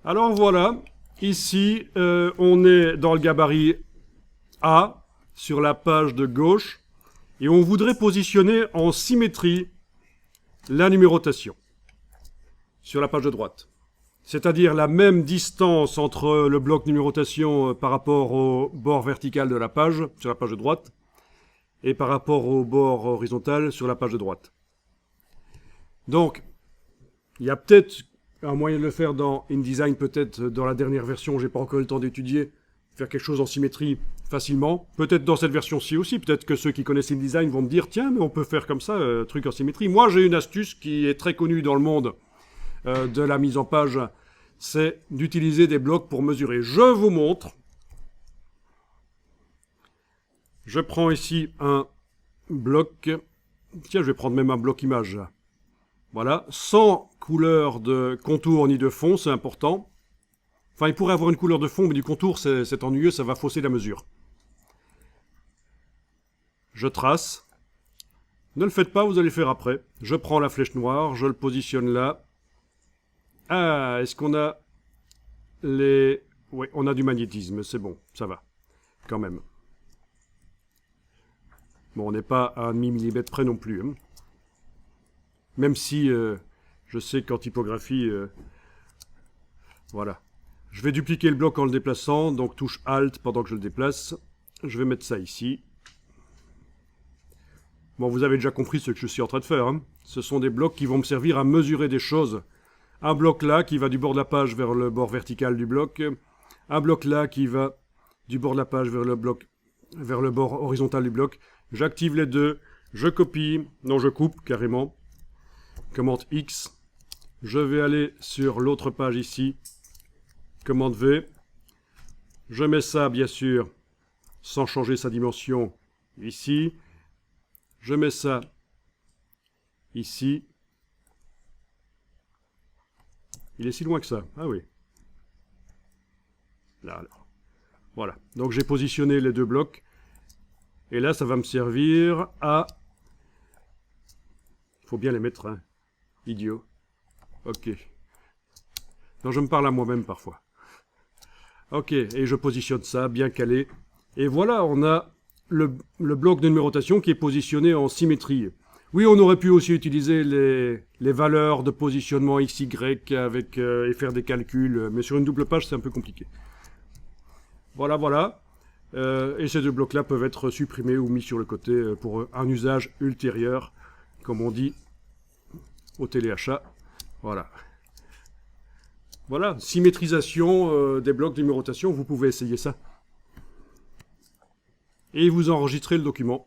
Alors voilà, ici, on est dans le gabarit A, sur la page de gauche, et on voudrait positionner en symétrie la numérotation sur la page de droite. C'est-à-dire la même distance entre le bloc numérotation par rapport au bord vertical de la page, sur la page de droite, et par rapport au bord horizontal sur la page de droite. Donc, il y a peut-être un moyen de le faire dans InDesign, peut-être dans la dernière version, j'ai pas encore eu le temps d'étudier, faire quelque chose en symétrie facilement. Peut-être dans cette version-ci aussi, peut-être que ceux qui connaissent InDesign vont me dire, tiens, mais on peut faire comme ça, truc en symétrie. Moi, j'ai une astuce qui est très connue dans le monde de la mise en page, c'est d'utiliser des blocs pour mesurer. Je vous montre. Je prends ici un bloc. Tiens, je vais prendre même un bloc image. Voilà, sans couleur de contour ni de fond, c'est important. Enfin, il pourrait avoir une couleur de fond, mais du contour, c'est ennuyeux, ça va fausser la mesure. Je trace. Ne le faites pas, vous allez le faire après. Je prends la flèche noire, je le positionne là. Ah, est-ce qu'on a les... Oui, on a du magnétisme, c'est bon, ça va, quand même. Bon, on n'est pas à 1/2 millimètre près non plus. Hein. Même si, je sais qu'en typographie... voilà. Je vais dupliquer le bloc en le déplaçant, donc touche Alt pendant que je le déplace. Je vais mettre ça ici. Bon, vous avez déjà compris ce que je suis en train de faire. Hein. Ce sont des blocs qui vont me servir à mesurer des choses. Un bloc là qui va du bord de la page vers le bord vertical du bloc. Un bloc là qui va du bord de la page vers le bord horizontal du bloc. J'active les deux. Je copie. Non, je coupe carrément. Commande X. Je vais aller sur l'autre page ici. Commande V. Je mets ça, bien sûr, sans changer sa dimension, ici. Je mets ça ici. Il est si loin que ça. Ah oui. Là, alors. Voilà. Donc j'ai positionné les deux blocs. Et là, ça va me servir à... Il faut bien les mettre, hein. Idiot. Ok. Non, je me parle à moi-même parfois. Ok, et je positionne ça, bien calé. Et voilà, on a le bloc de numérotation qui est positionné en symétrie. Oui, on aurait pu aussi utiliser les valeurs de positionnement X, Y avec, et faire des calculs, mais sur une double page, c'est un peu compliqué. Voilà, voilà. Et ces deux blocs-là peuvent être supprimés ou mis sur le côté pour un usage ultérieur, comme on dit au téléachat. Voilà. Voilà, symétrisation des blocs de numérotation, vous pouvez essayer ça. Et vous enregistrez le document.